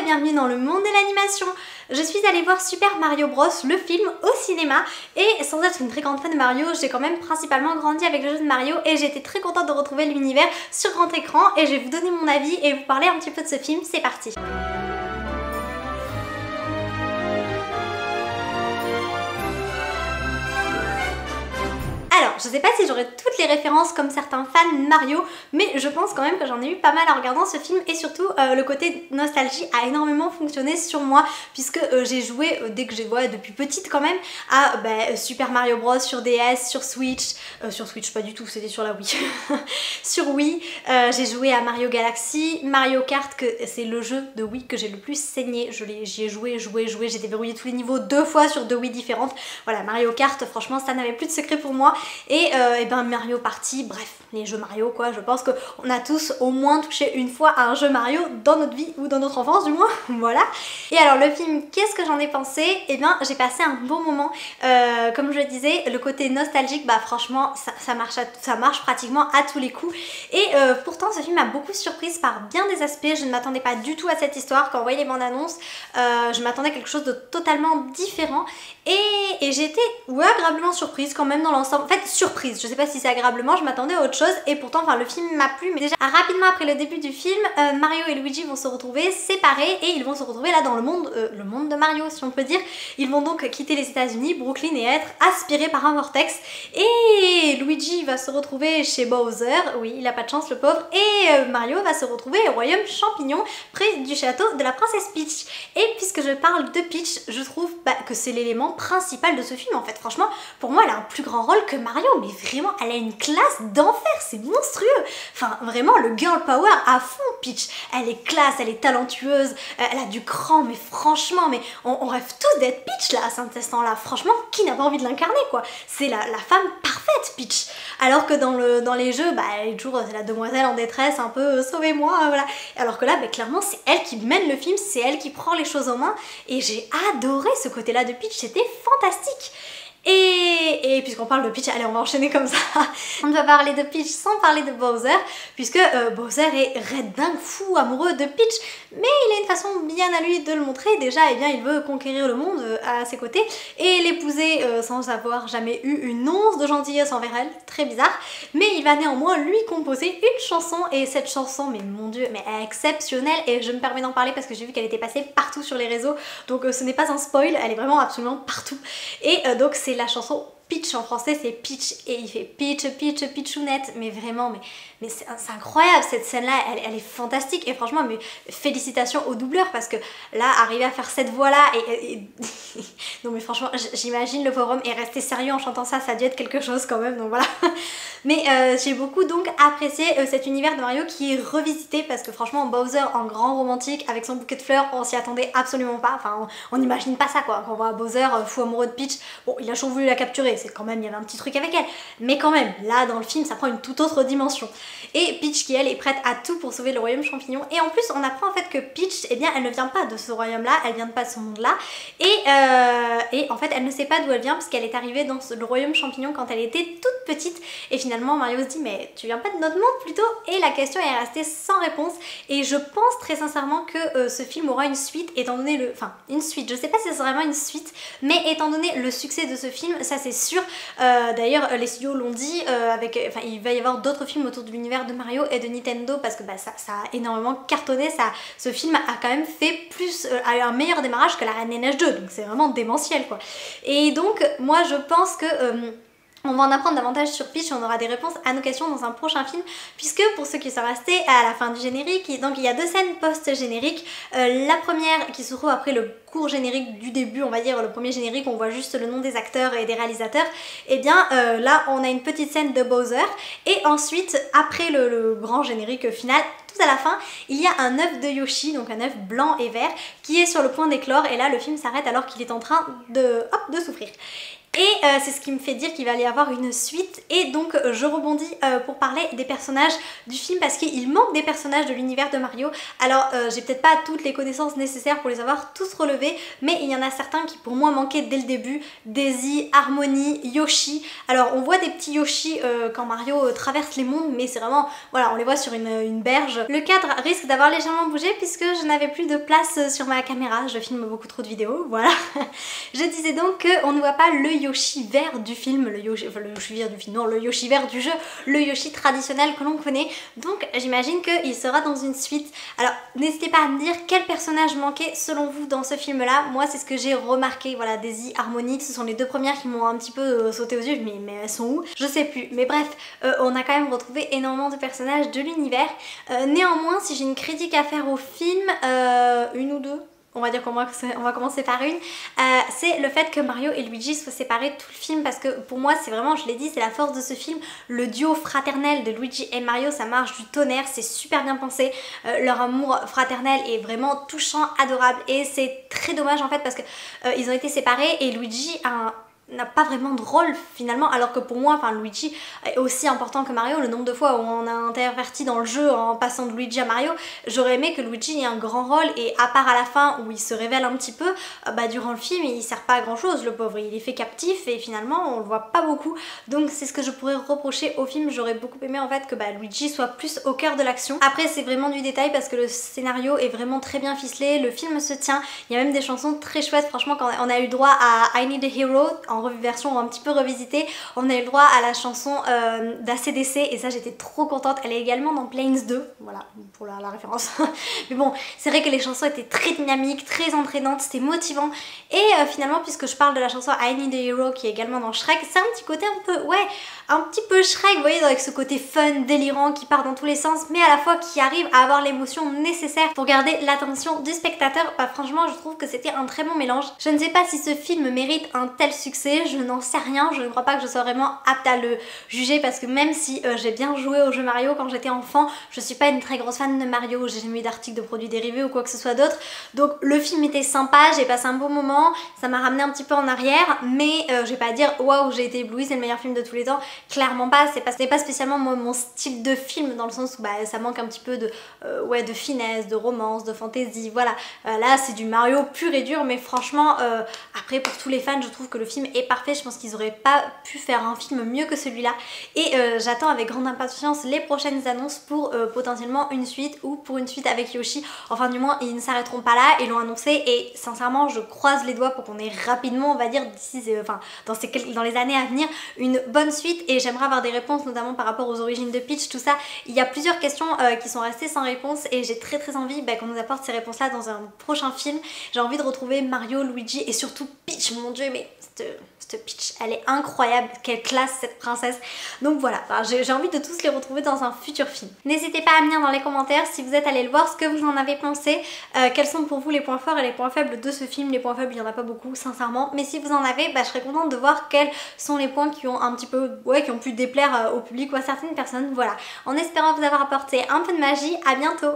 et bienvenue dans le monde de l'animation. Je suis allée voir Super Mario Bros, le film, au cinéma et sans être une très grande fan de Mario, j'ai quand même principalement grandi avec le jeu de Mario et j'étais très contente de retrouver l'univers sur grand écran et je vais vous donner mon avis et vous parler un petit peu de ce film, c'est parti. Alors, je sais pas si j'aurai toutes les références comme certains fans de Mario, mais je pense quand même que j'en ai eu pas mal en regardant ce film et surtout le côté nostalgie a énormément fonctionné sur moi puisque j'ai joué dès que j'ai joué depuis petite quand même à Super Mario Bros sur DS, sur Switch pas du tout, c'était sur la Wii, sur Wii, j'ai joué à Mario Galaxy, Mario Kart, que c'est le jeu de Wii que j'ai le plus saigné, j'y ai joué, j'ai déverrouillé tous les niveaux 2 fois sur 2 Wii différentes, voilà Mario Kart, franchement ça n'avait plus de secret pour moi. Et ben Mario Party, bref, les jeux Mario quoi, je pense qu'on a tous au moins touché une fois à un jeu Mario dans notre vie ou dans notre enfance du moins, voilà. Et alors le film, qu'est-ce que j'en ai pensé? Et bien j'ai passé un bon moment, comme je le disais, le côté nostalgique, bah franchement ça marche pratiquement à tous les coups. Et pourtant ce film m'a beaucoup surprise par bien des aspects, je ne m'attendais pas du tout à cette histoire, quand on voyait les bandes annonces, je m'attendais à quelque chose de totalement différent. Et j'ai été agréablement surprise quand même dans l'ensemble. En fait, surprise, je sais pas si c'est agréablement, je m'attendais à autre chose et pourtant enfin le film m'a plu. Mais déjà rapidement après le début du film, Mario et Luigi vont se retrouver séparés et ils vont se retrouver là dans le monde de Mario si on peut dire. Ils vont donc quitter les États-Unis, Brooklyn et être aspirés par un vortex. Et Luigi va se retrouver chez Bowser, oui il a pas de chance le pauvre, et Mario va se retrouver au royaume champignon près du château de la princesse Peach. Et puisque je parle de Peach, je trouve que c'est l'élément principal de ce film en fait. Franchement pour moi elle a un plus grand rôle que Mario, mais vraiment elle a une classe d'enfer, c'est monstrueux. Enfin vraiment le girl power à fond Peach, elle est classe, elle est talentueuse, elle a du cran, mais franchement mais on rêve tous d'être Peach là à cet instant là, franchement qui n'a pas envie de l'incarner quoi, c'est la femme parfaite Peach. Alors que dans les jeux elle est toujours la demoiselle en détresse un peu sauvez-moi voilà, alors que là clairement c'est elle qui mène le film, c'est elle qui prend les choses en main et j'ai adoré ce côté là de Peach, c'était fantastique. Et puisqu'on parle de Peach, allez on va enchaîner comme ça. On ne va parler de Peach sans parler de Bowser, puisque Bowser est red dingue fou amoureux de Peach, mais il a une façon bien à lui de le montrer. Déjà il veut conquérir le monde à ses côtés et l'épouser sans avoir jamais eu une once de gentillesse envers elle, très bizarre, mais il va néanmoins lui composer une chanson et cette chanson, mais mon dieu, mais exceptionnelle, et je me permets d'en parler parce que j'ai vu qu'elle était passée partout sur les réseaux, donc ce n'est pas un spoil, elle est vraiment absolument partout. Et donc c'est la chanson Peach, en français c'est Peach et il fait Peach, Peach, Peachounette, mais vraiment, mais c'est incroyable cette scène là, elle est fantastique et franchement mais félicitations au doubleur parce que là arriver à faire cette voix là et non mais franchement j'imagine le pauvre homme est resté sérieux en chantant ça, ça a dû être quelque chose quand même, donc voilà. Mais j'ai beaucoup donc apprécié cet univers de Mario qui est revisité parce que franchement Bowser en grand romantique avec son bouquet de fleurs, on s'y attendait absolument pas, enfin on n'imagine pas ça quoi, quand on voit Bowser fou amoureux de Peach, bon il a toujours voulu la capturer, c'est quand même, il y avait un petit truc avec elle, mais quand même là dans le film ça prend une toute autre dimension. Et Peach qui elle est prête à tout pour sauver le royaume champignon, et en plus on apprend en fait que Peach, eh bien elle ne vient pas de ce royaume là, elle vient pas de ce monde là, et en fait elle ne sait pas d'où elle vient parce qu'elle est arrivée dans le royaume champignon quand elle était toute petite, et finalement Mario se dit mais tu viens pas de notre monde plutôt, et la question est restée sans réponse. Et je pense très sincèrement que ce film aura une suite, étant donné une suite, je sais pas si c'est vraiment une suite, mais étant donné le succès de ce film, ça c'est sûr. D'ailleurs les studios l'ont dit, il va y avoir d'autres films autour de l'univers de Mario et de Nintendo parce que ça a énormément cartonné, ce film a quand même fait a eu un meilleur démarrage que La Reine des Neiges 2, donc c'est vraiment démentiel quoi. Et donc moi je pense que on va en apprendre davantage sur Peach, on aura des réponses à nos questions dans un prochain film, puisque pour ceux qui sont restés à la fin du générique, donc il y a deux scènes post-générique. La première qui se trouve après le court générique du début, on va dire le premier générique, on voit juste le nom des acteurs et des réalisateurs, et bien là on a une petite scène de Bowser, et ensuite après le grand générique final, tout à la fin, il y a un œuf de Yoshi, donc un œuf blanc et vert, qui est sur le point d'éclore, et là le film s'arrête alors qu'il est en train de souffrir. Et c'est ce qui me fait dire qu'il va y avoir une suite. Et donc je rebondis pour parler des personnages du film parce qu'il manque des personnages de l'univers de Mario. Alors j'ai peut-être pas toutes les connaissances nécessaires pour les avoir tous relevés, mais il y en a certains qui pour moi manquaient dès le début. Daisy, Harmony, Yoshi. Alors on voit des petits Yoshi quand Mario traverse les mondes, mais c'est vraiment, voilà, on les voit sur une berge. Le cadre risque d'avoir légèrement bougé puisque je n'avais plus de place sur ma caméra, je filme beaucoup trop de vidéos, voilà. Je disais donc qu'on ne voit pas le Yoshi vert du film, le Yoshi vert du film, non, le Yoshi vert du jeu, le Yoshi traditionnel que l'on connaît. Donc j'imagine qu'il sera dans une suite. Alors n'hésitez pas à me dire quel personnage manquait selon vous dans ce film là. Moi c'est ce que j'ai remarqué, voilà, Daisy, Harmony, ce sont les deux premières qui m'ont un petit peu sauté aux yeux, mais elles sont où? Je sais plus, mais bref, on a quand même retrouvé énormément de personnages de l'univers. Néanmoins, si j'ai une critique à faire au film, une ou deux, on va dire qu'on va commencer par une, c'est le fait que Mario et Luigi soient séparés tout le film, parce que pour moi c'est vraiment, je l'ai dit, c'est la force de ce film, le duo fraternel de Luigi et Mario, ça marche du tonnerre, c'est super bien pensé, leur amour fraternel est vraiment touchant, adorable, et c'est très dommage en fait parce que ils ont été séparés et Luigi n'a pas vraiment de rôle finalement, alors que pour moi, enfin, Luigi est aussi important que Mario. Le nombre de fois où on a interverti dans le jeu en passant de Luigi à Mario, j'aurais aimé que Luigi ait un grand rôle, et à part à la fin où il se révèle un petit peu, durant le film il sert pas à grand chose, le pauvre, il est fait captif et finalement on le voit pas beaucoup. Donc c'est ce que je pourrais reprocher au film, j'aurais beaucoup aimé en fait que Luigi soit plus au cœur de l'action. Après c'est vraiment du détail parce que le scénario est vraiment très bien ficelé, le film se tient, il y a même des chansons très chouettes, franchement. Quand on a eu droit à I Need a Hero en version un petit peu revisitée, on a eu le droit à la chanson d'ACDC et ça j'étais trop contente. Elle est également dans Planes 2, voilà pour la référence. Mais bon, c'est vrai que les chansons étaient très dynamiques, très entraînantes, c'était motivant. Et finalement, puisque je parle de la chanson I Need a Hero qui est également dans Shrek, c'est un petit côté un peu, ouais, un petit peu Shrek, vous voyez, avec ce côté fun, délirant, qui part dans tous les sens, mais à la fois qui arrive à avoir l'émotion nécessaire pour garder l'attention du spectateur. Franchement, je trouve que c'était un très bon mélange. Je ne sais pas si ce film mérite un tel succès, je n'en sais rien, je ne crois pas que je sois vraiment apte à le juger parce que même si j'ai bien joué au jeu Mario quand j'étais enfant, je suis pas une très grosse fan de Mario, j'ai jamais eu d'article de produits dérivés ou quoi que ce soit d'autre. Donc le film était sympa, j'ai passé un bon moment, ça m'a ramené un petit peu en arrière, mais je vais pas dire waouh j'ai été éblouie, c'est le meilleur film de tous les temps, clairement pas, c'est pas spécialement mon style de film dans le sens où ça manque un petit peu de, de finesse, de romance, de fantaisie, voilà. Là c'est du Mario pur et dur, mais franchement après pour tous les fans je trouve que le film est parfait, je pense qu'ils auraient pas pu faire un film mieux que celui-là et j'attends avec grande impatience les prochaines annonces pour potentiellement une suite ou pour une suite avec Yoshi. Enfin du moins ils ne s'arrêteront pas là, ils l'ont annoncé et sincèrement je croise les doigts pour qu'on ait rapidement, on va dire d'ici, dans les années à venir, une bonne suite. Et j'aimerais avoir des réponses notamment par rapport aux origines de Peach, tout ça. Il y a plusieurs questions qui sont restées sans réponse et j'ai très envie qu'on nous apporte ces réponses là dans un prochain film. J'ai envie de retrouver Mario, Luigi et surtout Peach, mon dieu, mais cette Peach, elle est incroyable, quelle classe cette princesse. Donc voilà, j'ai envie de tous les retrouver dans un futur film. N'hésitez pas à me dire dans les commentaires si vous êtes allé le voir, ce que vous en avez pensé, quels sont pour vous les points forts et les points faibles de ce film. Les points faibles, il n'y en a pas beaucoup sincèrement, mais si vous en avez, je serais contente de voir quels sont les points qui ont un petit peu, qui ont pu déplaire au public ou à certaines personnes. Voilà, en espérant vous avoir apporté un peu de magie, à bientôt.